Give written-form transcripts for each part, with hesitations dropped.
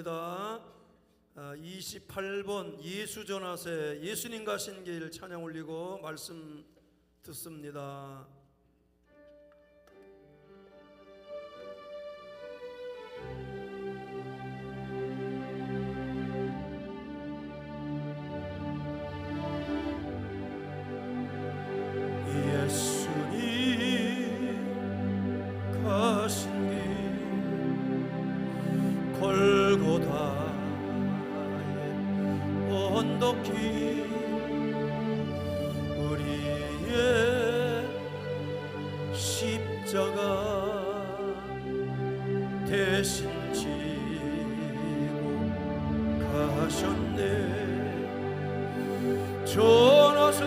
28번 예수 전하세 예수님 가신 길 찬양 올리고 말씀 듣습니다. 예수님 가신 길 골고다의 언덕길 우리의 십자가 대신 지고 가셨네. 전하세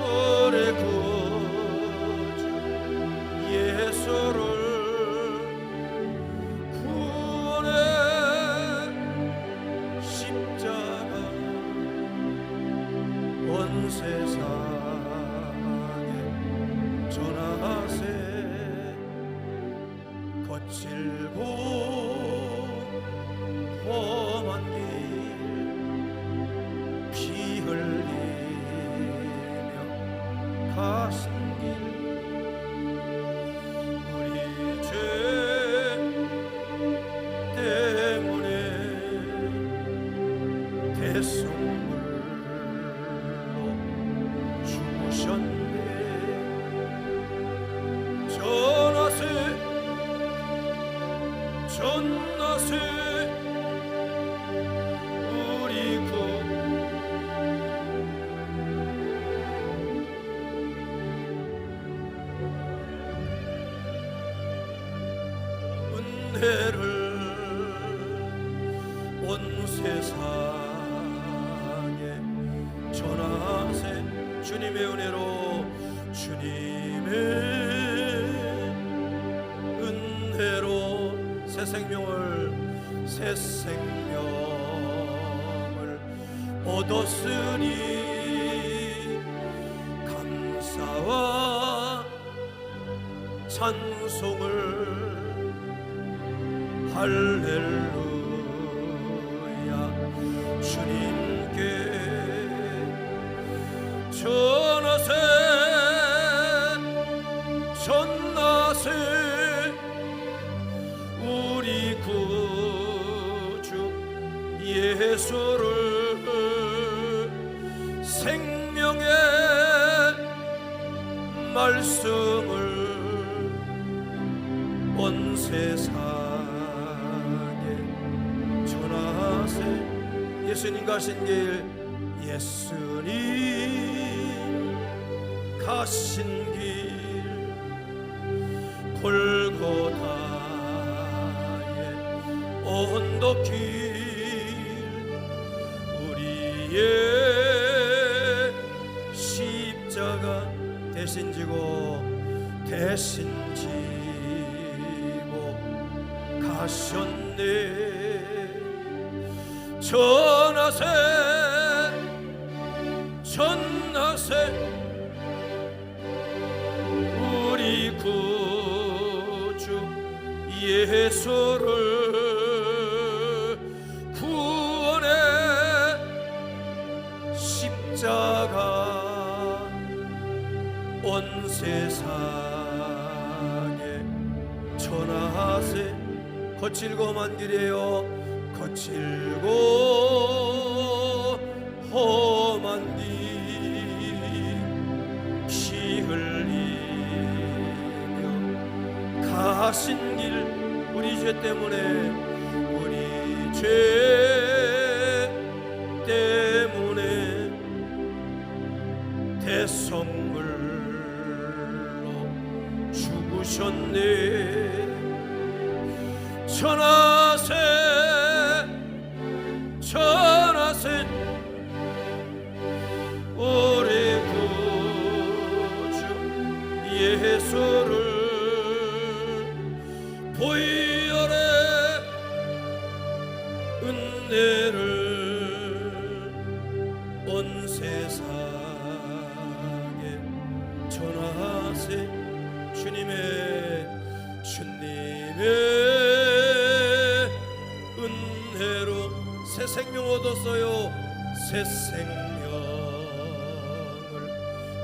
우리 구주 예수를 구원의 십자가 온 세상에 전하세. 거칠고 험한 길 피 흘리며 가신 길 우리 죄 때문에 대속물로 죽으셨네. 전하세 전하세 우리 구 은혜를 온 세상에 전하세. 주님의 은혜로 주님의 은혜로 새 생명을 얻었으니 감사와 찬송을 할렐루야 주님께 전하세 전하세 우리 구주 예수를 생명의 말씀을 온 세상에 전하세. 예수님 가신 길 예수님 가신 길 골고다의 언덕길 우리의 십자가 대신 지고 가셨네. 전하세 전하세 우리 구주 예수를 구원의 십자가 온 세상에 전하세. 거칠고 험한 길이에요. 거칠고 험한 길 피 흘리며 가신 길 우리 죄 때문에 대속물로 죽으셨네. 전하세 전하세 우리 구주 예수를 보혈의 은혜를 온 세상에 전하세. 주님의 얻었어요. 새 생명을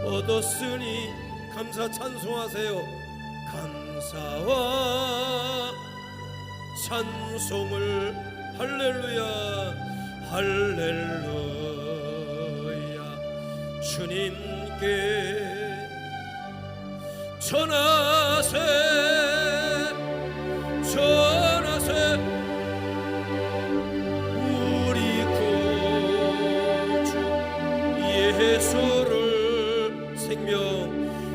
얻었으니 감사 찬송하세요. 감사와 찬송을 할렐루야 할렐루야 주님께 전하세 전하세 우리 구주 예수를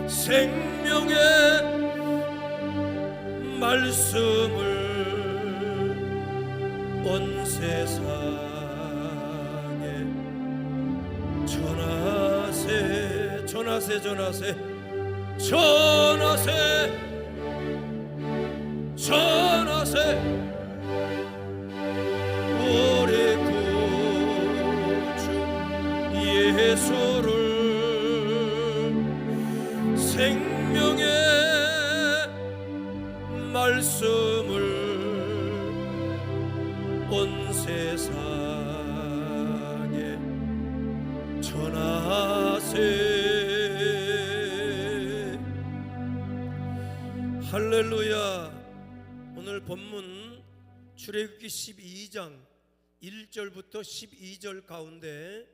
생명의 말씀을 온 세상에 전하세 전하세 전하세 전하세 전하세 우리 구주 예수를 생명의 말씀을 온 세상에 전하세 할렐루야. 오늘 본문 출애굽기 12장 1절부터 12절 가운데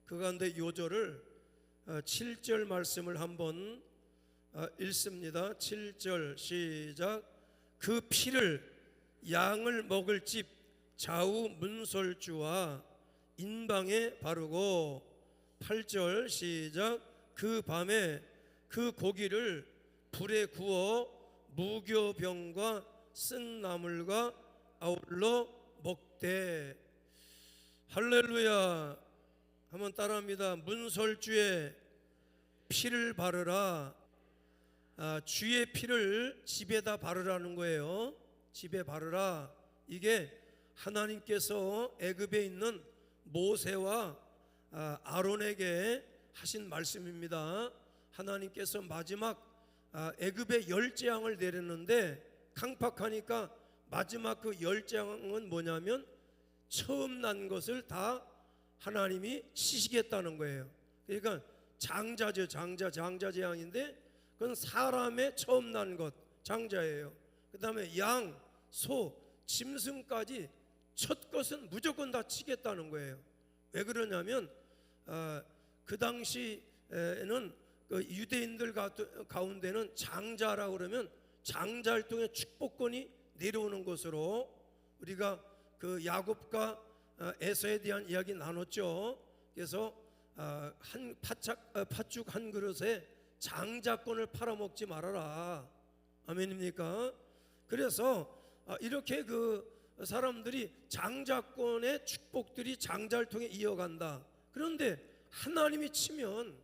그 가운데 요절을 7절 말씀을 한번 읽습니다. 7절 시작. 그 피를 양을 먹을 집 좌우 문설주와 인방에 바르고 8절 시작. 그 밤에 그 고기를 불에 구워 무교병과 쓴 나물과 아울러 먹되. 할렐루야. 한번 따라합니다. 문설주에 피를 바르라. 주의 피를 집에다 바르라는 거예요. 집에 바르라. 이게 하나님께서 애굽에 있는 모세와 아론에게 하신 말씀입니다. 하나님께서 마지막 애굽의 열재앙을 내렸는데 강팍하니까 마지막 그 열재앙은 뭐냐면 처음 난 것을 다 하나님이 치시겠다는 거예요. 그러니까 장자죠. 장자 재앙인데 그건 사람의 처음 난 것 장자예요. 그 다음에 양, 소, 짐승까지 첫 것은 무조건 다 치겠다는 거예요. 왜 그러냐면 그 당시에는 그 유대인들 가운데는 장자라고 그러면 장자를 통해 축복권이 내려오는 것으로 우리가 그 야곱과 에서에 대한 이야기 나눴죠. 그래서 한 팥죽 한 그릇에 장자권을 팔아먹지 말아라. 아멘입니까? 그래서 이렇게 그 사람들이 장자권의 축복들이 장자를 통해 이어간다. 그런데 하나님이 치면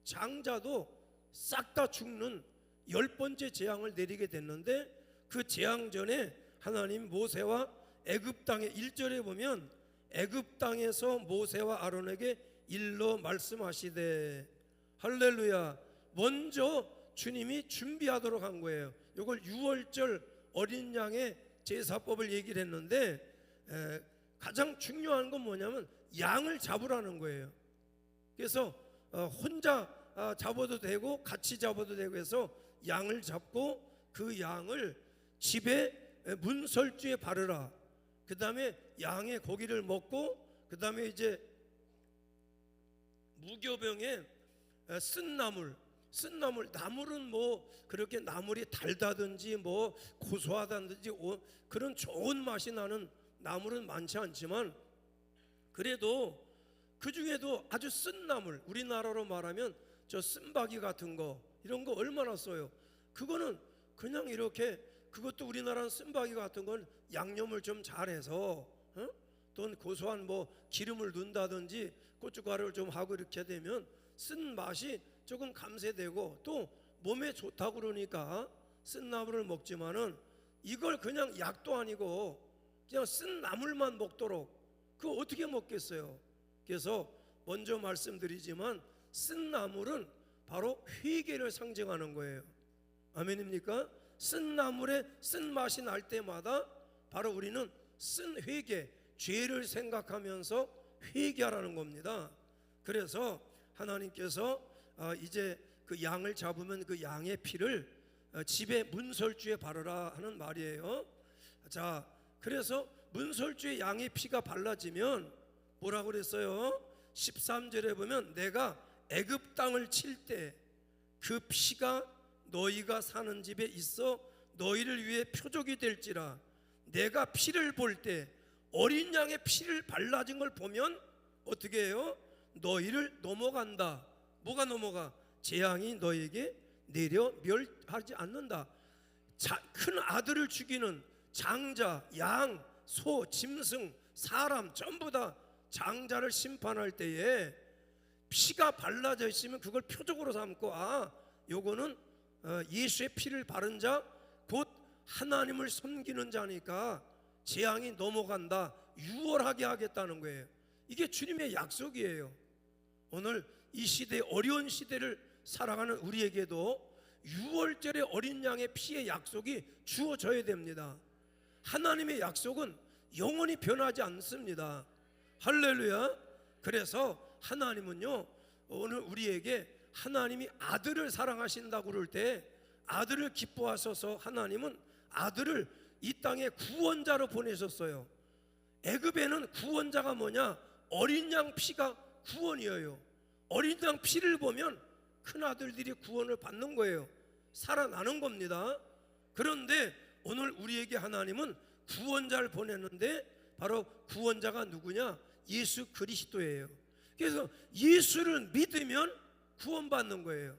장자도 싹 다 죽는 10번째 재앙을 내리게 됐는데 그 재앙 전에 하나님 모세와 애굽 땅에 1절에 보면 애굽 땅에서 모세와 아론에게 일러 말씀하시되. 할렐루야. 먼저 주님이 준비하도록 한 거예요. 이걸 6월절 어린 양의 제사법을 얘기를 했는데 가장 중요한 건 뭐냐면 양을 잡으라는 거예요. 그래서 혼자 잡아도 되고 같이 잡아도 되고 해서 양을 잡고 그 양을 집에 문설주에 바르라. 그 다음에 양의 고기를 먹고 그 다음에 이제 무교병에 쓴 나물은 뭐 그렇게 나물이 달다든지 뭐 고소하다든지 그런 좋은 맛이 나는 나물은 많지 않지만 그래도 그 중에도 아주 쓴 나물, 우리나라로 말하면 저 쓴바귀 같은 거 이런 거 얼마나 써요. 그거는 그냥 이렇게 그것도 우리나라는 쓴바귀 같은 건 양념을 좀 잘해서 또 고소한 뭐 기름을 넣는다든지 고춧가루를 좀 하고 이렇게 되면 쓴 맛이 조금 감쇄되고 또 몸에 좋다고 그러니까 쓴 나물을 먹지만은 이걸 그냥 약도 아니고 그냥 쓴 나물만 먹도록 그거 어떻게 먹겠어요. 그래서 먼저 말씀드리지만 쓴 나물은 바로 회개를 상징하는 거예요. 아멘입니까? 쓴 나물에 쓴 맛이 날 때마다 바로 우리는 쓴 회개, 죄를 생각하면서 회개하라는 겁니다. 그래서 하나님께서 이제 그 양을 잡으면 그 양의 피를 집에 문설주에 바르라 하는 말이에요. 자, 그래서 문설주에 양의 피가 발라지면 뭐라고 그랬어요? 13절에 보면 내가 애굽 땅을 칠 때 그 피가 너희가 사는 집에 있어 너희를 위해 표적이 될지라. 내가 피를 볼 때 어린 양의 피를 발라진 걸 보면 어떻게 해요? 너희를 넘어간다. 뭐가 넘어가? 재앙이 너희에게 내려 멸하지 않는다. 큰 아들을 죽이는 장자, 양, 소, 짐승, 사람 전부 다 장자를 심판할 때에 피가 발라져 있으면 그걸 표적으로 삼고 요거는 예수의 피를 바른 자 곧 하나님을 섬기는 자니까 재앙이 넘어간다, 유월하게 하겠다는 거예요. 이게 주님의 약속이에요. 오늘 이 시대, 어려운 시대를 살아가는 우리에게도 유월절의 어린 양의 피의 약속이 주어져야 됩니다. 하나님의 약속은 영원히 변하지 않습니다. 할렐루야. 그래서 하나님은요, 오늘 우리에게 하나님이 아들을 사랑하신다고 그럴 때 아들을 기뻐하셔서 하나님은 아들을 이 땅에 구원자로 보내셨어요. 애굽에는 구원자가 뭐냐? 어린 양 피가 구원이에요. 어린 양 피를 보면 큰 아들들이 구원을 받는 거예요. 살아나는 겁니다. 그런데 오늘 우리에게 하나님은 구원자를 보냈는데 바로 구원자가 누구냐? 예수 그리스도예요. 그래서 예수를 믿으면 구원받는 거예요.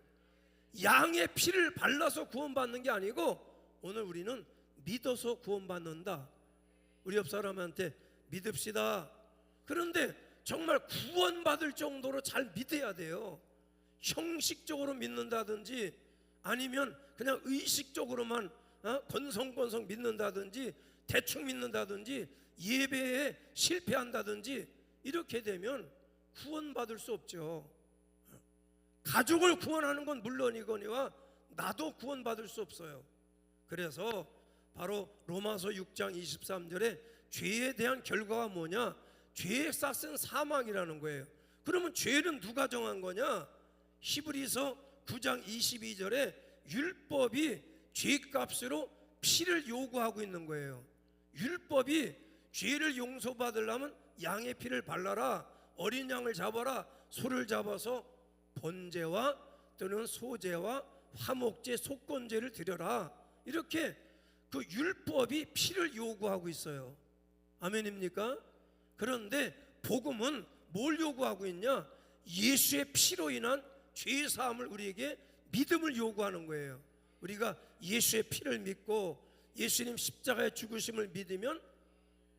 양의 피를 발라서 구원받는 게 아니고 오늘 우리는 믿어서 구원받는다. 우리 옆 사람한테 믿읍시다. 그런데 정말 구원받을 정도로 잘 믿어야 돼요. 형식적으로 믿는다든지 아니면 그냥 의식적으로만 건성건성 믿는다든지 대충 믿는다든지 예배에 실패한다든지 이렇게 되면 구원받을 수 없죠. 가족을 구원하는 건 물론이거니와 나도 구원받을 수 없어요. 그래서 바로 로마서 6장 23절에 죄에 대한 결과가 뭐냐? 죄의 싹은 사망이라는 거예요. 그러면 죄는 누가 정한 거냐? 히브리서 9장 22절에 율법이 죄값으로 피를 요구하고 있는 거예요. 율법이 죄를 용서받으려면 양의 피를 발라라, 어린 양을 잡아라, 소를 잡아서 번제와 또는 소제와 화목제, 속건제를 드려라, 이렇게 그 율법이 피를 요구하고 있어요. 아멘입니까? 그런데 복음은 뭘 요구하고 있냐? 예수의 피로 인한 죄 사함을 우리에게 믿음을 요구하는 거예요. 우리가 예수의 피를 믿고 예수님 십자가의 죽으심을 믿으면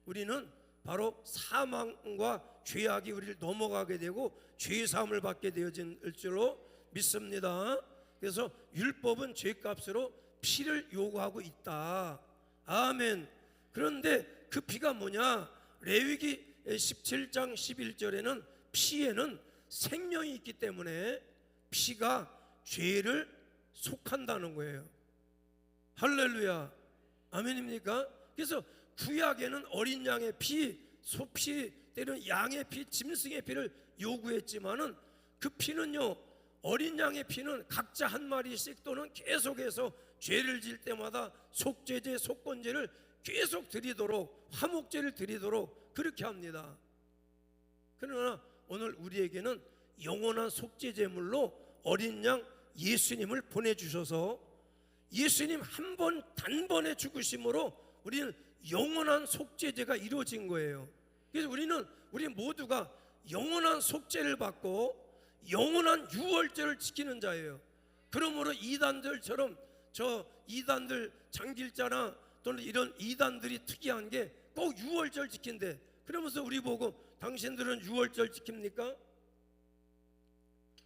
우리는 바로 사망과 죄악이 우리를 넘어가게 되고 죄 사함을 받게 되어질 줄로 믿습니다. 그래서 율법은 죄값으로 피를 요구하고 있다. 아멘. 그런데 그 피가 뭐냐? 레위기 17장 11절에는 피에는 생명이 있기 때문에 피가 죄를 속한다는 거예요. 할렐루야. 아멘입니까? 그래서 구약에는 어린 양의 피, 소피, 때는 양의 피, 짐승의 피를 요구했지만은 그 피는요, 어린 양의 피는 각자 한 마리씩 또는 계속해서 죄를 지을 때마다 속죄제, 속건제를 계속 드리도록, 화목제를 드리도록 그렇게 합니다. 그러나 오늘 우리에게는 영원한 속죄제물로 어린 양 예수님을 보내주셔서 예수님 한 번 단번에 죽으심으로 우리는 영원한 속죄제가 이루어진 거예요. 그래서 우리 모두가 영원한 속죄를 받고 영원한 유월절을 지키는 자예요. 그러므로 이단들처럼 저 이단들 장길자나 또는 이런 이단들이 특이한 게 꼭 유월절 지킨대. 그러면서 우리 보고 당신들은 유월절 지킵니까?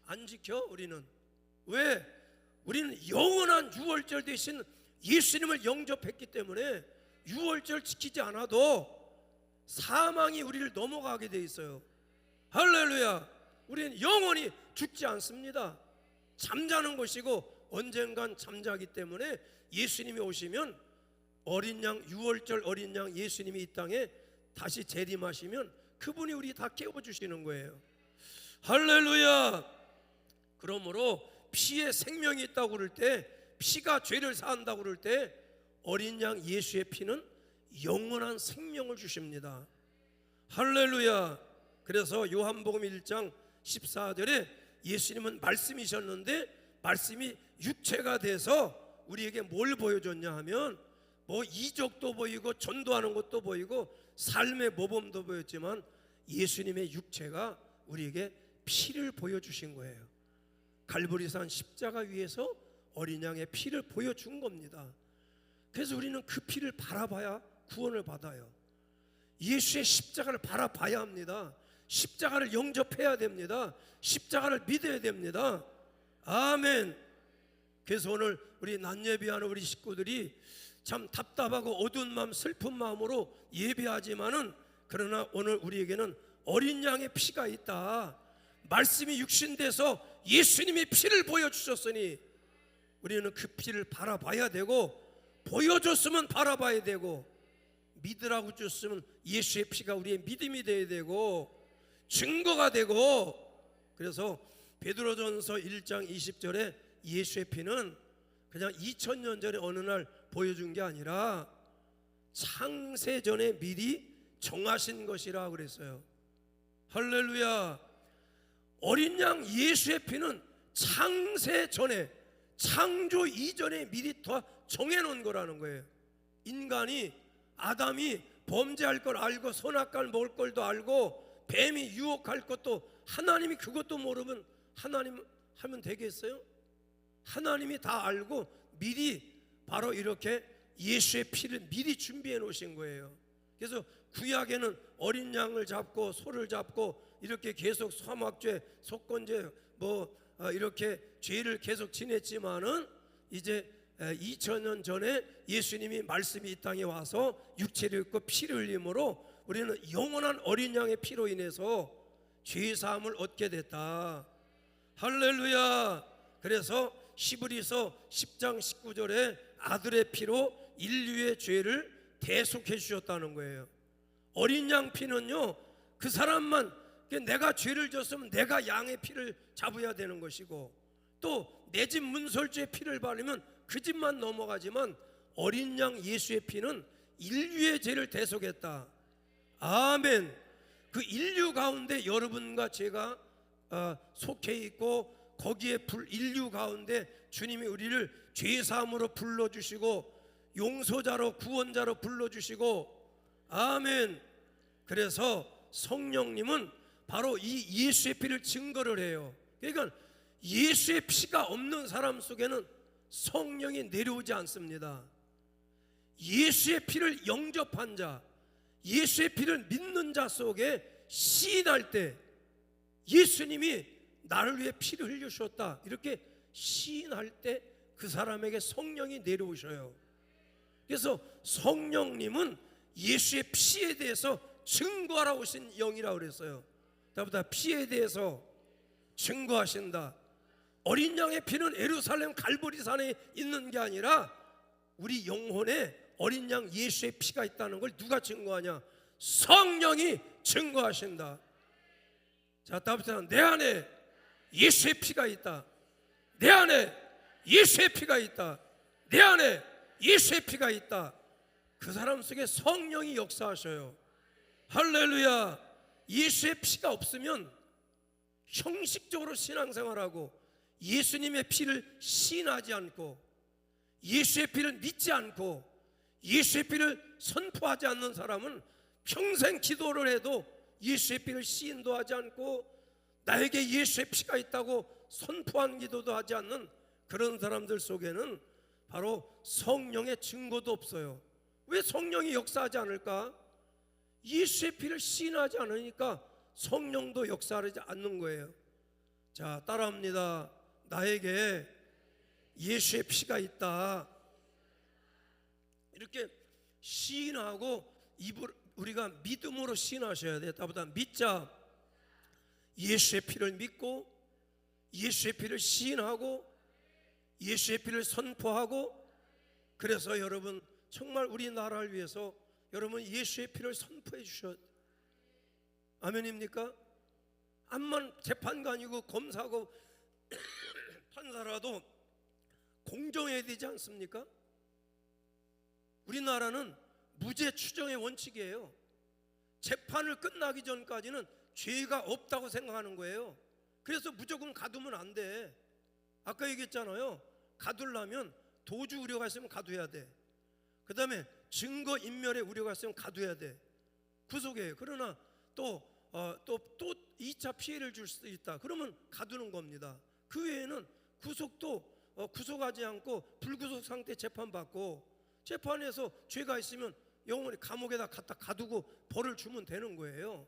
안 지켜. 우리는 왜? 우리는 영원한 유월절 대신 예수님을 영접했기 때문에 유월절 지키지 않아도 사망이 우리를 넘어가게 돼 있어요. 할렐루야. 우리는 영원히 죽지 않습니다. 잠자는 것이고 언젠간 잠자기 때문에 예수님이 오시면 어린 양, 유월절 어린 양 예수님이 이 땅에 다시 재림하시면 그분이 우리 다 깨워주시는 거예요. 할렐루야. 그러므로 피에 생명이 있다고 그럴 때, 피가 죄를 사한다고 그럴 때 어린 양 예수의 피는 영원한 생명을 주십니다. 할렐루야. 그래서 요한복음 1장 14절에 예수님은 말씀이셨는데 말씀이 육체가 돼서 우리에게 뭘 보여줬냐 하면 뭐 이적도 보이고 전도하는 것도 보이고 삶의 모범도 보였지만 예수님의 육체가 우리에게 피를 보여주신 거예요. 갈보리산 십자가 위에서 어린 양의 피를 보여준 겁니다. 그래서 우리는 그 피를 바라봐야 구원을 받아요. 예수의 십자가를 바라봐야 합니다. 십자가를 영접해야 됩니다. 십자가를 믿어야 됩니다. 아멘. 그래서 오늘 우리 낮예배하는 우리 식구들이 참 답답하고 어두운 마음, 슬픈 마음으로 예배하지만은 그러나 오늘 우리에게는 어린 양의 피가 있다. 말씀이 육신돼서 예수님이 피를 보여주셨으니 우리는 그 피를 바라봐야 되고, 보여줬으면 바라봐야 되고, 믿으라고 줬으면 예수의 피가 우리의 믿음이 되어야 되고 증거가 되고. 그래서 베드로전서 1장 20절에 예수의 피는 그냥 2000년 전에 어느 날 보여준 게 아니라 창세 전에 미리 정하신 것이라 그랬어요. 할렐루야. 어린 양 예수의 피는 창세 전에, 창조 이전에 미리 다 정해놓은 거라는 거예요. 인간이, 아담이 범죄할 걸 알고 선악과를 먹을 걸도 알고 뱀이 유혹할 것도 하나님이 그것도 모르면 하나님 하면 되겠어요? 하나님이 다 알고 미리 바로 이렇게 예수의 피를 미리 준비해 놓으신 거예요. 그래서 구약에는 어린 양을 잡고 소를 잡고 이렇게 계속 사막죄, 속건죄 이렇게 죄를 계속 지냈지만은 이제 2000년 전에 예수님이 말씀이 이 땅에 와서 육체를 입고 피를 흘림으로 우리는 영원한 어린 양의 피로 인해서 죄 사함을 얻게 됐다. 할렐루야. 그래서 히브리서 10장 19절에 아들의 피로 인류의 죄를 대속해 주셨다는 거예요. 어린 양 피는요, 그 사람만, 내가 죄를 졌으면 내가 양의 피를 잡아야 되는 것이고, 또 내 집 문설주의 피를 바르면 그 집만 넘어가지만 어린 양 예수의 피는 인류의 죄를 대속했다. 아멘. 그 인류 가운데 여러분과 제가 속해 있고, 거기에 인류 가운데 주님이 우리를 죄사함으로 불러주시고 용서자로, 구원자로 불러주시고, 아멘. 그래서 성령님은 바로 이 예수의 피를 증거를 해요. 그러니까 예수의 피가 없는 사람 속에는 성령이 내려오지 않습니다. 예수의 피를 영접한 자, 예수의 피를 믿는 자 속에 시인할 때 예수님이 나를 위해 피를 흘려주셨다 이렇게 시인할 때 그 사람에게 성령이 내려오셔요. 그래서 성령님은 예수의 피에 대해서 증거하러 오신 영이라고 그랬어요. 다보다 피에 대해서 증거하신다. 어린 양의 피는 예루살렘 갈보리산에 있는 게 아니라 우리 영혼에 어린 양 예수의 피가 있다는 걸 누가 증거하냐? 성령이 증거하신다. 자, 다음부터는 내 안에 예수의 피가 있다. 내 안에 예수의 피가 있다. 내 안에 예수의 피가 있다. 그 사람 속에 성령이 역사하셔요. 할렐루야. 예수의 피가 없으면 형식적으로 신앙생활하고 예수님의 피를 시인하지 않고 예수의 피를 믿지 않고 예수의 피를 선포하지 않는 사람은 평생 기도를 해도 예수의 피를 시인도 하지 않고 나에게 예수의 피가 있다고 선포한 기도도 하지 않는 그런 사람들 속에는 바로 성령의 증거도 없어요. 왜 성령이 역사하지 않을까? 예수의 피를 시인하지 않으니까 성령도 역사하지 않는 거예요. 자, 따라합니다. 나에게 예수의 피가 있다. 이렇게 시인하고 우리가 믿음으로 시인하셔야 돼요. 다보다 믿자. 예수의 피를 믿고 예수의 피를 시인하고 예수의 피를 선포하고, 그래서 여러분 정말 우리나라를 위해서 여러분 예수의 피를 선포해 주셔. 아멘입니까? 암만 재판관이고 검사고 판사라도 공정해야 되지 않습니까? 우리나라는 무죄 추정의 원칙이에요. 재판을 끝나기 전까지는 죄가 없다고 생각하는 거예요. 그래서 무조건 가두면 안 돼. 아까 얘기했잖아요. 가두려면 도주 우려가 있으면 가둬야 돼. 그 다음에 증거 인멸의 우려가 있으면 가둬야 돼. 구속해요. 그러나 또 2차 피해를 줄 수도 있다. 그러면 가두는 겁니다. 그 외에는 구속하지 않고 불구속 상태 재판받고, 재판에서 죄가 있으면 영원히 감옥에다 갖다 가두고 벌을 주면 되는 거예요.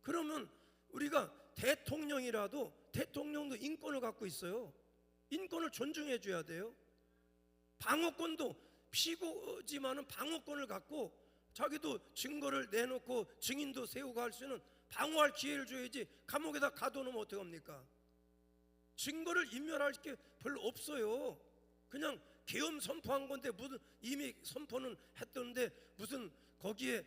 그러면 우리가 대통령도 인권을 갖고 있어요. 인권을 존중해 줘야 돼요. 방어권도 피고지만은 방어권을 갖고 자기도 증거를 내놓고 증인도 세우고 할 수 있는 방어할 기회를 줘야지. 감옥에다 가둬놓으면 어떡합니까? 증거를 인멸할 게 별로 없어요. 그냥 계엄 선포한 건데 무슨 이미 선포는 했던데 무슨 거기에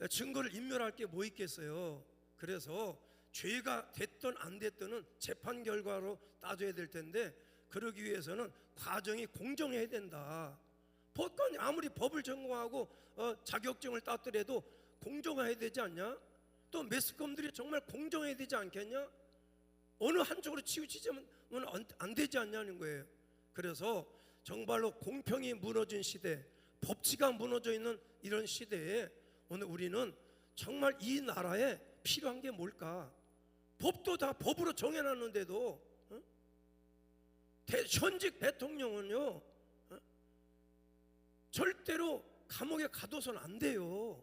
증거를 인멸할 게 뭐 있겠어요. 그래서 죄가 됐든 안 됐든은 재판 결과로 따져야 될 텐데, 그러기 위해서는 과정이 공정해야 된다. 법관이 아무리 법을 전공하고 자격증을 땄더라도 공정해야 되지 않냐? 또 매스컴들이 정말 공정해야 되지 않겠냐? 어느 한쪽으로 치우치자면 안 되지 않냐는 거예요. 그래서 정말로 공평이 무너진 시대, 법치가 무너져 있는 이런 시대에 오늘 우리는 정말 이 나라에 필요한 게 뭘까? 법도 다 법으로 정해놨는데도 현직 대통령은요 절대로 감옥에 가둬서는 안 돼요.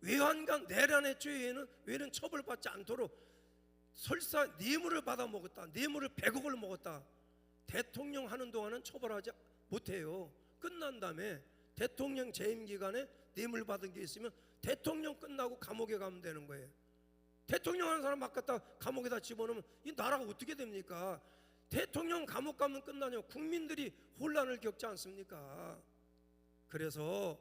외환간 내란의 죄에는 외는 처벌받지 않도록 설사 뇌물을 받아 먹었다, 뇌물을 100억을 먹었다, 대통령 하는 동안은 처벌하지 못해요. 끝난 다음에 대통령 재임 기간에 뇌물 받은 게 있으면 대통령 끝나고 감옥에 가면 되는 거예요. 대통령 하는 사람 막 갖다 감옥에다 집어넣으면 이 나라가 어떻게 됩니까? 대통령 감옥 가면 끝나냐? 국민들이 혼란을 겪지 않습니까? 그래서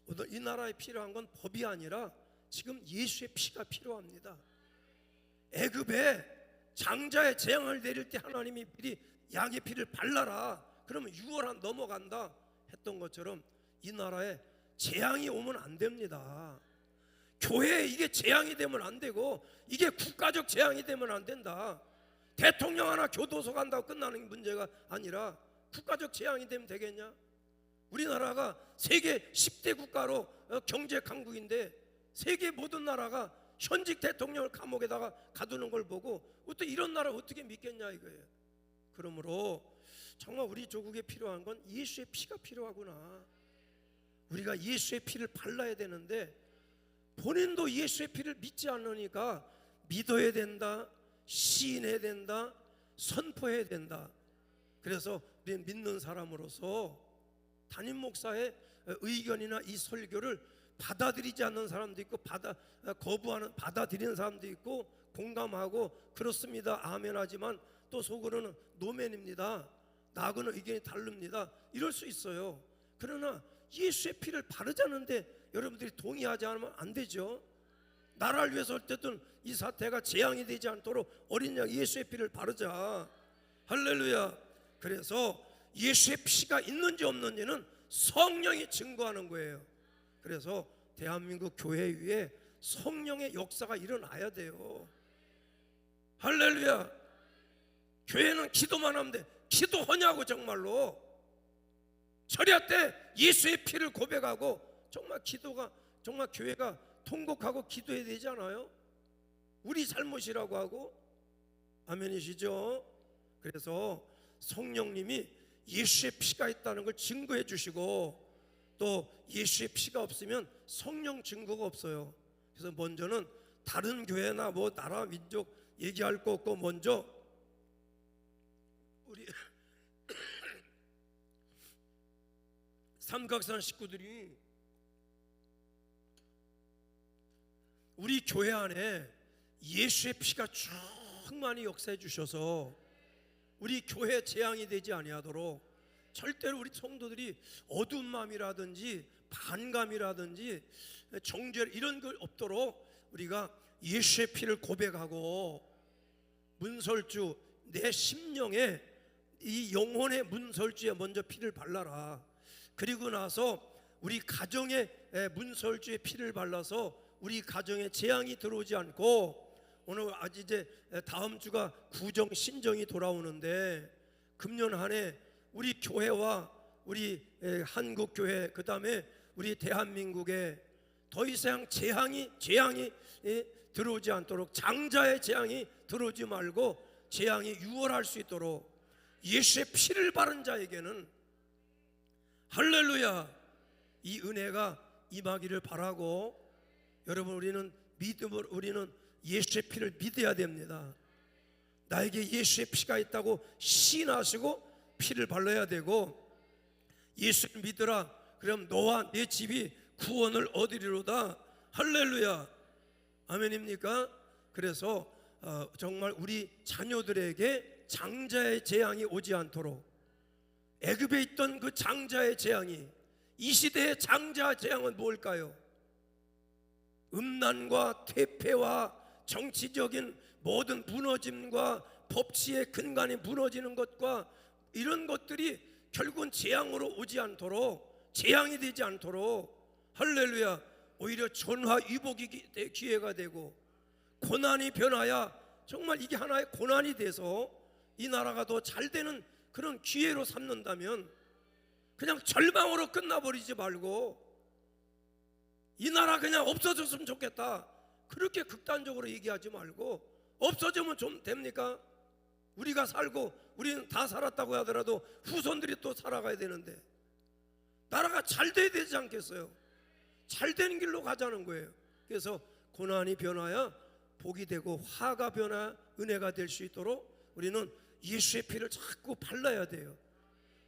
오늘 이 나라에 필요한 건 법이 아니라 지금 예수의 피가 필요합니다. 애굽에 장자의 재앙을 내릴 때 하나님이 미리 양의 피를 발라라, 그러면 6월 넘어간다 했던 것처럼 이 나라에 재앙이 오면 안 됩니다. 교회에 이게 재앙이 되면 안 되고, 이게 국가적 재앙이 되면 안 된다. 대통령 하나 교도소 간다고 끝나는 문제가 아니라 국가적 재앙이 되면 되겠냐? 우리나라가 세계 10대 국가로 경제 강국인데 세계 모든 나라가 현직 대통령을 감옥에다가 가두는 걸 보고 어떻게 이런 나라 어떻게 믿겠냐 이거예요. 그러므로 정말 우리 조국에 필요한 건 예수의 피가 필요하구나. 우리가 예수의 피를 발라야 되는데 본인도 예수의 피를 믿지 않으니까 믿어야 된다, 시인해야 된다, 선포해야 된다. 그래서 우리 믿는 사람으로서 담임 목사의 의견이나 이 설교를 받아들이지 않는 사람도 있고 받아들이는 사람도 있고 공감하고 그렇습니다 아멘 하지만 또 속으로는 노맨입니다, 나하고는 의견이 다릅니다 이럴 수 있어요. 그러나 예수의 피를 바르자는데 여러분들이 동의하지 않으면 안 되죠. 나라를 위해서 어쨌든 이 사태가 재앙이 되지 않도록 어린 양 예수의 피를 바르자. 할렐루야. 그래서 예수의 피가 있는지 없는지는 성령이 증거하는 거예요. 그래서 대한민국 교회 위에 성령의 역사가 일어나야 돼요. 할렐루야. 교회는 기도만 하면 돼. 기도하냐고 정말로. 철야 때 예수의 피를 고백하고 정말 기도가 정말 교회가 통곡하고 기도해야 되지 않아요? 우리 잘못이라고 하고. 아멘이시죠? 그래서 성령님이 예수의 피가 있다는 걸 증거해 주시고 또 예수의 피가 없으면 성령 증거가 없어요. 그래서 먼저는 다른 교회나 뭐 나라 민족 얘기할 거 없고 먼저 우리 삼각산 식구들이 우리 교회 안에 예수의 피가 충만히 역사해 주셔서 우리 교회 재앙이 되지 아니하도록 절대로 우리 성도들이 어두운 마음이라든지 반감이라든지 정죄 이런 걸 없도록 우리가 예수의 피를 고백하고, 문설주 내 심령에, 이 영혼의 문설주에 먼저 피를 발라라. 그리고 나서 우리 가정에 문설주에 피를 발라서 우리 가정에 재앙이 들어오지 않고, 오늘 아직 이제 다음 주가 구정 신정이 돌아오는데, 금년 한 해 우리 교회와 우리 한국 교회, 그 다음에 우리 대한민국에 더 이상 재앙이 들어오지 않도록, 장자의 재앙이 들어오지 말고 재앙이 유월할 수 있도록 예수의 피를 바른 자에게는, 할렐루야, 이 은혜가 임하기를 바라고, 여러분, 우리는 예수의 피를 믿어야 됩니다. 나에게 예수의 피가 있다고 시인하시고 피를 발라야 되고, 예수를 믿으라, 그럼 너와 내 집이 구원을 얻으리로다. 할렐루야, 아멘입니까? 그래서 정말 우리 자녀들에게 장자의 재앙이 오지 않도록, 애굽에 있던 그 장자의 재앙이, 이 시대의 장자 재앙은 뭘까요? 음란과 퇴폐와 정치적인 모든 무너짐과 법치의 근간이 무너지는 것과 이런 것들이 결국은 재앙으로 오지 않도록, 재앙이 되지 않도록, 할렐루야, 오히려 전화위복의 기회가 되고, 고난이 변하여 정말 이게 하나의 고난이 돼서 이 나라가 더 잘 되는 그런 기회로 삼는다면, 그냥 절망으로 끝나버리지 말고 이 나라 그냥 없어졌으면 좋겠다, 그렇게 극단적으로 얘기하지 말고, 없어지면 좀 됩니까? 우리가 살고 우리는 다 살았다고 하더라도 후손들이 또 살아가야 되는데, 나라가 잘 돼야 되지 않겠어요? 잘 되는 길로 가자는 거예요. 그래서 고난이 변화야 복이 되고, 화가 변화 은혜가 될 수 있도록 우리는 예수의 피를 자꾸 발라야 돼요.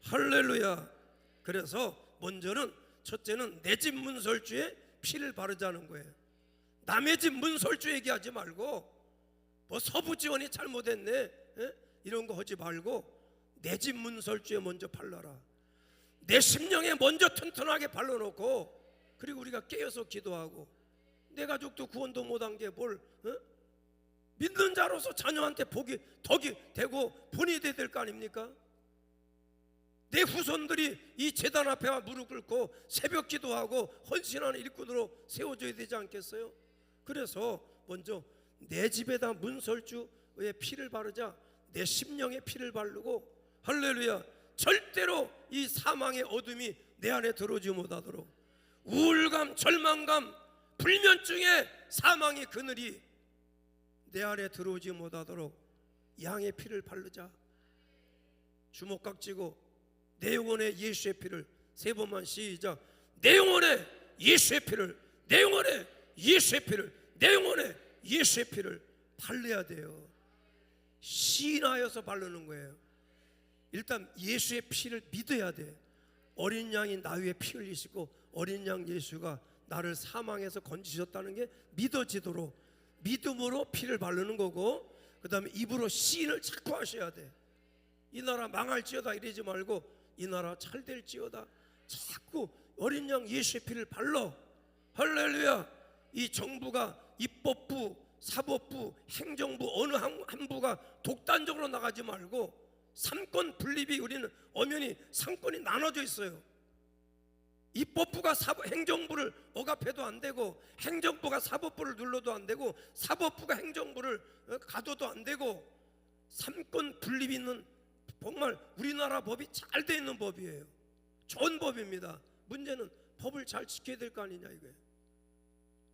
할렐루야. 그래서 먼저는, 첫째는 내 집 문설주에 피를 바르자는 거예요. 남의 집 문설주 얘기하지 말고, 뭐 서부지원이 잘못했네, 이런 거 하지 말고 내 집 문설주에 먼저 발라라. 내 심령에 먼저 튼튼하게 발라놓고, 그리고 우리가 깨어서 기도하고, 내 가족도 구원도 못한 게 뭘, 믿는 자로서 자녀한테 덕이 되고 본이 돼야 될 거 아닙니까? 내 후손들이 이 제단 앞에 무릎 꿇고 새벽 기도하고 헌신하는 일꾼으로 세워줘야 되지 않겠어요? 그래서 먼저 내 집에다 문설주의 피를 바르자. 내 심령에 피를 바르고, 할렐루야, 절대로 이 사망의 어둠이 내 안에 들어오지 못하도록, 우울감, 절망감, 불면증의 사망의 그늘이 내 안에 들어오지 못하도록 양의 피를 바르자. 주먹각 쥐고 내 영혼에 예수의 피를, 세 번만 시작. 내 영혼에 예수의 피를, 내 영혼에 예수의 피를, 내 영혼에 예수의 피를 발라야 돼요. 시인하여서 바르는 거예요. 일단 예수의 피를 믿어야 돼. 어린 양이 나 위에 피 흘리시고 어린 양 예수가 나를 사망에서 건지셨다는 게 믿어지도록 믿음으로 피를 바르는 거고, 그 다음에 입으로 시인을 자꾸 하셔야 돼. 이 나라 망할지어다 이러지 말고 이 나라 잘 될지어다, 자꾸 어린 양 예수의 피를 발라. 할렐루야. 이 정부가 입법부, 사법부, 행정부 어느 한 부가 독단적으로 나가지 말고 삼권 분립이, 우리는 엄연히 삼권이 나눠져 있어요. 입법부가 행정부를 억압해도 안 되고, 행정부가 사법부를 눌러도 안 되고, 사법부가 행정부를 가둬도 안 되고, 삼권 분립이 있는 정말 우리나라 법이 잘 돼 있는 법이에요. 좋은 법입니다. 문제는 법을 잘 지켜야 될 거 아니냐 이거예요.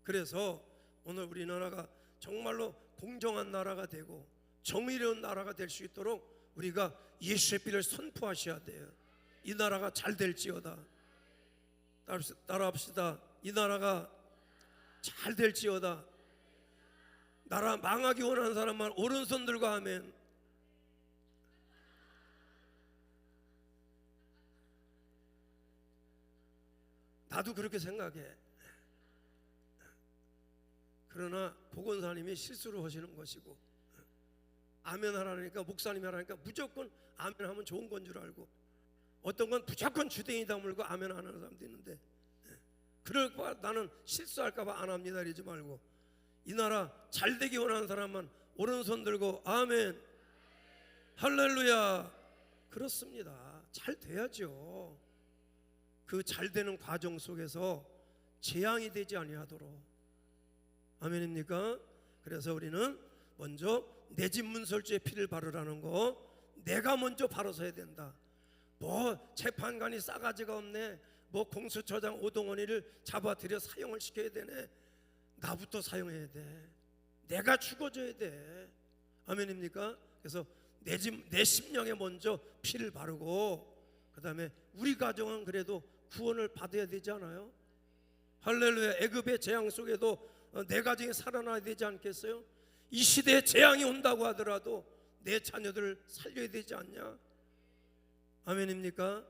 그래서 오늘 우리나라가 정말로 공정한 나라가 되고 정의로운 나라가 될 수 있도록 우리가 예수의 피를 선포하셔야 돼요. 이 나라가 잘 될지어다. 따라합시다. 이 나라가 잘 될지어다. 나라 망하기 원하는 사람만 오른손 들고 하면, 나도 그렇게 생각해. 그러나 보건사님이 실수를 하시는 것이고, 아멘 하라니까, 목사님이 하라니까 무조건 아멘 하면 좋은 건 줄 알고, 어떤 건 무조건 주댕이 다물고 아멘 하는 사람도 있는데, 그럴까 나는 실수할까봐 안 합니다 이러지 말고, 이 나라 잘 되기 원하는 사람만 오른손 들고 아멘 할렐루야. 그렇습니다. 잘 돼야죠. 그 잘 되는 과정 속에서 재앙이 되지 아니하도록. 아멘입니까? 그래서 우리는 먼저 내 집 문설주에 피를 바르라는 거, 내가 먼저 바로서야 된다. 뭐 재판관이 싸가지가 없네, 뭐 공수처장 오동원이를 잡아들여 사형을 시켜야 되네, 나부터 사용해야 돼. 내가 죽어줘야 돼. 아멘입니까? 그래서 내 심령에 먼저 피를 바르고, 그 다음에 우리 가정은 그래도 구원을 받아야 되지 않아요? 할렐루야. 애굽의 재앙 속에도 내 가정이 살아나야 되지 않겠어요? 이 시대에 재앙이 온다고 하더라도 내 자녀들을 살려야 되지 않냐? 아멘입니까?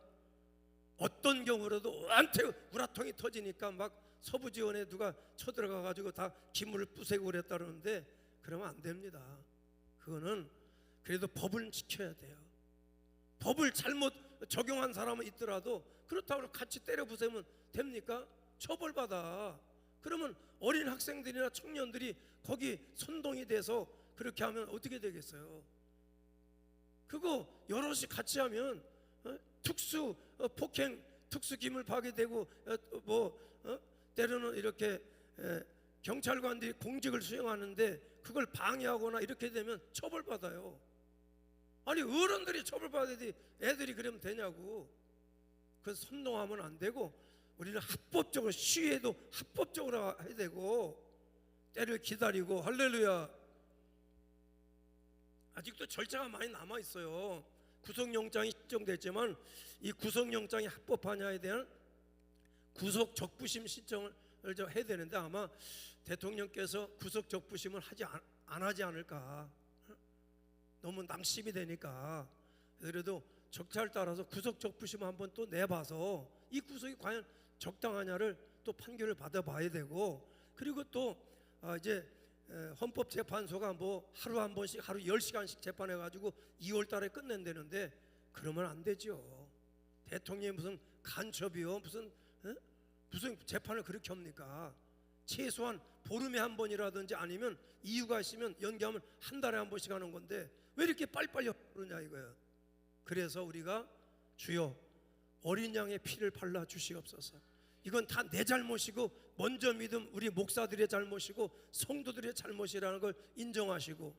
어떤 경우라도 완태 우라통이 터지니까 막 서부지원에 누가 쳐들어가 가지고 다 기물을 부수고 그랬다 그러는데, 그러면 안 됩니다. 그거는 그래도 법을 지켜야 돼요. 법을 잘못 적용한 사람은 있더라도 그렇다고 같이 때려 부수면 됩니까? 처벌받아. 그러면 어린 학생들이나 청년들이 거기 선동이 돼서 그렇게 하면 어떻게 되겠어요? 그거 여럿이 같이 하면 특수 폭행, 특수 기물 파괴되고, 때로는 이렇게 경찰관들이 공직을 수행하는데 그걸 방해하거나 이렇게 되면 처벌받아요. 아니 어른들이 처벌받아야지 애들이 그러면 되냐고. 그래서 선동하면 안 되고, 우리는 합법적으로, 시위에도 합법적으로 해야 되고, 때를 기다리고. 할렐루야. 아직도 절차가 많이 남아 있어요. 구속영장이 신청됐지만 이 구속영장이 합법하냐에 대한 구속 적부심 신청을 해야 되는데, 아마 대통령께서 구속 적부심을 안 하지 않을까. 너무 낭심이 되니까. 그래도 적차를 따라서 구속 적부심 한번 또 내봐서 이 구속이 과연 적당하냐를 또 판결을 받아봐야 되고, 그리고 또 이제 헌법재판소가 뭐 하루 한 번씩, 하루 10시간씩 재판해가지고 2월 달에 끝낸다는데, 그러면 안 되죠. 대통령이 무슨 간첩이요, 무슨 재판을 그렇게 합니까? 최소한 보름에 한 번이라든지, 아니면 이유가 있으면 연기하면 한 달에 한 번씩 하는 건데 왜 이렇게 빨리빨리 그러냐 이거예요. 그래서 우리가 주여 어린 양의 피를 발라 주시옵소서. 이건 다 내 잘못이고, 먼저 믿음 우리 목사들의 잘못이고 성도들의 잘못이라는 걸 인정하시고,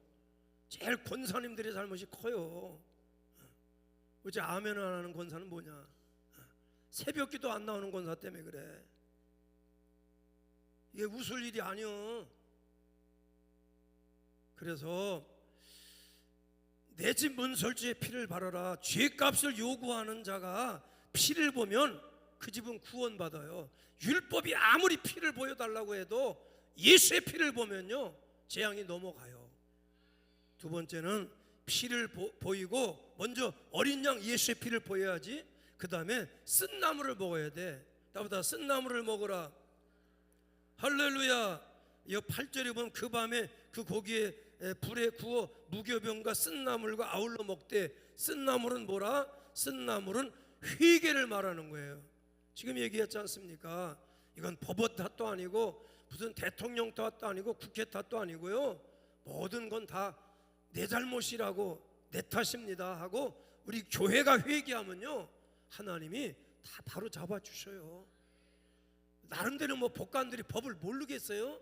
제일 권사님들의 잘못이 커요. 어째 아멘 안 하는 권사는 뭐냐? 새벽기도 안 나오는 권사 때문에 그래. 이게 웃을 일이 아니요. 그래서 내 집 문설주에 피를 바르라. 죄값을 요구하는 자가 피를 보면 그 집은 구원받아요. 율법이 아무리 피를 보여달라고 해도 예수의 피를 보면요 재앙이 넘어가요. 두 번째는 피를 보이고, 먼저 어린 양 예수의 피를 보여야지 그 다음에 쓴 나무를 먹어야 돼. 나보다 쓴 나무를 먹어라. 할렐루야. 이 8절에 보면 그 밤에 그 고기에 불에 구워 무교병과 쓴 나물과 아울러 먹되, 쓴 나물은 뭐라? 쓴 나물은 회개를 말하는 거예요. 지금 얘기했지 않습니까? 이건 법원 탓도 아니고 무슨 대통령 탓도 아니고 국회 탓도 아니고요, 모든 건 다 내 잘못이라고, 내 탓입니다 하고 우리 교회가 회개하면요 하나님이 다 바로 잡아주셔요. 나름대로 뭐 법관들이 법을 모르겠어요?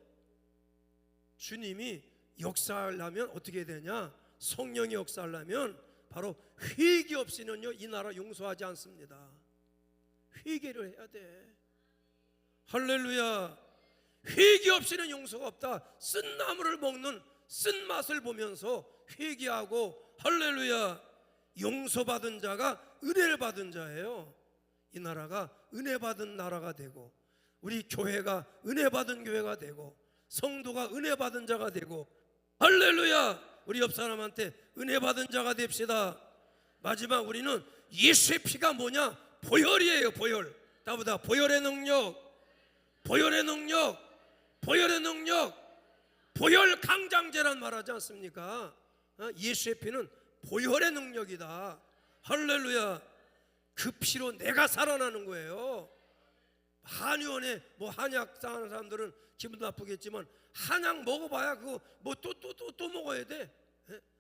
주님이 역사하려면 어떻게 되냐? 성령이 역사하려면 바로 회개 없이는요 이 나라 용서하지 않습니다. 회개를 해야 돼. 할렐루야. 회개 없이는 용서가 없다. 쓴 나무를 먹는 쓴맛을 보면서 회개하고, 할렐루야, 용서받은 자가 은혜를 받은 자예요. 이 나라가 은혜 받은 나라가 되고, 우리 교회가 은혜 받은 교회가 되고, 성도가 은혜 받은 자가 되고, 할렐루야, 우리 옆 사람한테 은혜 받은 자가 됩시다. 마지막 우리는 예수의 피가 뭐냐? 보혈이에요. 보혈. 나보다 보혈의 능력, 보혈의 능력, 보혈의 능력, 보혈 강장제란 말하지 않습니까? 예수의 피는 보혈의 능력이다. 할렐루야. 그 피로 내가 살아나는 거예요. 한의원에 뭐 한약 사는 사람들은 기분 나쁘겠지만 한약 먹어봐야 그거 뭐 또 먹어야 돼.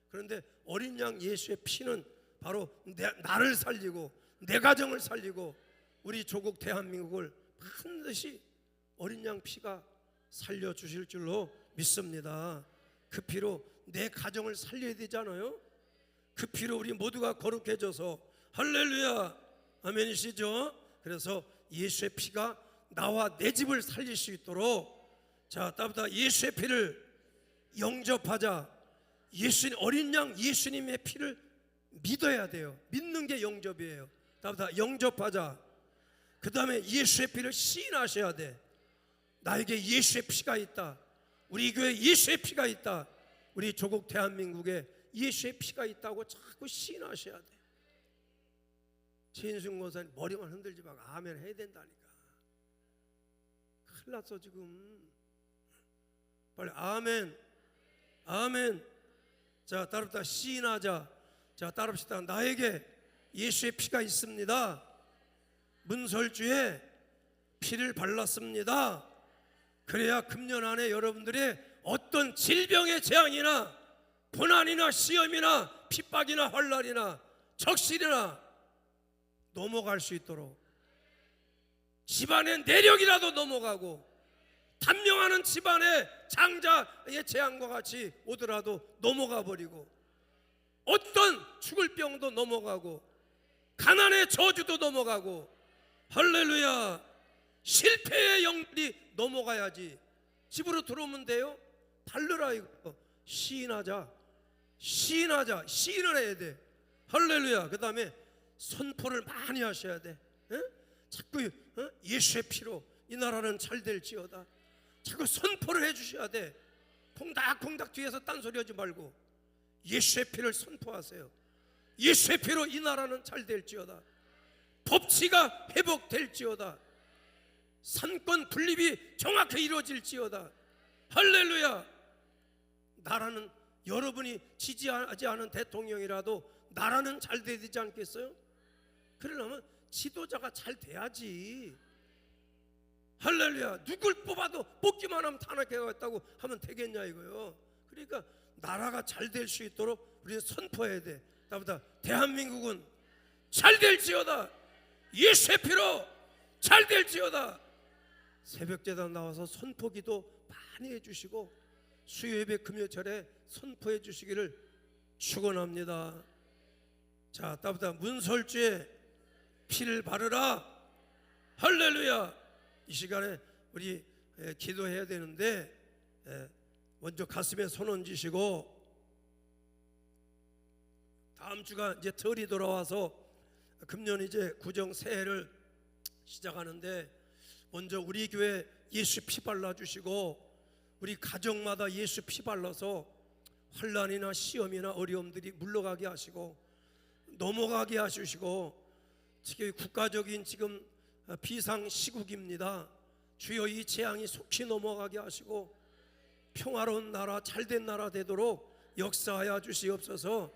그런데 어린 양 예수의 피는 바로 나를 살리고 내 가정을 살리고 우리 조국 대한민국을 반드시 어린 양 피가 살려주실 줄로 믿습니다. 그 피로 내 가정을 살려야 되잖아요. 그 피로 우리 모두가 거룩해져서 할렐루야 아멘이시죠? 그래서 예수의 피가 나와 내 집을 살릴 수 있도록 자 따부터 예수의 피를 영접하자. 예수님 어린 양 예수님의 피를 믿어야 돼요. 믿는 게 영접이에요. 따부터 영접하자. 그 다음에 예수의 피를 시인하셔야 돼. 나에게 예수의 피가 있다. 우리 교회에 예수의 피가 있다. 우리 조국 대한민국에 예수의 피가 있다고 자꾸 시인하셔야 돼. 최인순 권사님 머리만 흔들지 말고 아멘 해야 된다니까. 큰일 났어 지금. 빨리 아멘 아멘. 자 따릅시다. 시인하자. 자 따릅시다. 나에게 예수의 피가 있습니다. 문설주에 피를 발랐습니다. 그래야 금년 안에 여러분들의 어떤 질병의 재앙이나 고난이나 시험이나 핍박이나 환난이나 적실이나 넘어갈 수 있도록 집안의 내력이라도 넘어가고 단명하는 집안의 장자의 재앙과 같이 오더라도 넘어가 버리고 어떤 죽을 병도 넘어가고 가난의 저주도 넘어가고 할렐루야 실패의 영들이 넘어가야지. 집으로 들어오면 돼요? 달려라 이거. 시인하자. 시인하자. 시인을 해야 돼. 할렐루야. 그 다음에 선포를 많이 하셔야 돼. 자꾸 예수의 피로 이 나라는 잘 될지어다. 자꾸 선포를 해주셔야 돼. 콩닥콩닥 뒤에서 딴소리 하지 말고 예수의 피를 선포하세요. 예수의 피로 이 나라는 잘 될지어다. 법치가 회복될지어다. 삼권 분립이 정확히 이루어질지어다. 할렐루야. 나라는 여러분이 지지하지 않은 대통령이라도 나라는 잘 돼야 되지 않겠어요? 그러려면 지도자가 잘 돼야지. 할렐루야. 누굴 뽑아도 뽑기만 하면 탄핵해가겠다고 하면 되겠냐 이거요. 그러니까 나라가 잘 될 수 있도록 우리는 선포해야 돼. 나보다 대한민국은 잘 될지어다. 예수의 피로 잘 될지어다. 새벽제단 나와서 선포기도 많이 해주시고 수요예배 금요철에 선포해 주시기를 축원합니다. 자, 따보다 문설주에 피를 바르라. 할렐루야. 이 시간에 우리 기도해야 되는데 먼저 가슴에 손 얹으시고 다음 주가 이제 설이 돌아와서 금년 이제 구정 새해를 시작하는데 먼저 우리 교회 예수 피 발라주시고 우리 가정마다 예수 피 발라서 환난이나 시험이나 어려움들이 물러가게 하시고 넘어가게 하시고 지금 국가적인 지금 비상시국입니다. 주여 이 재앙이 속히 넘어가게 하시고 평화로운 나라 잘된 나라 되도록 역사하여 주시옵소서.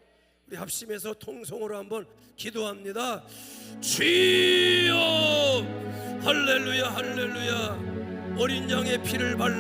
우리 합심해서 통성으로 한번 기도합니다. 주여 할렐루야 할렐루야. 어린 양의 피를 발라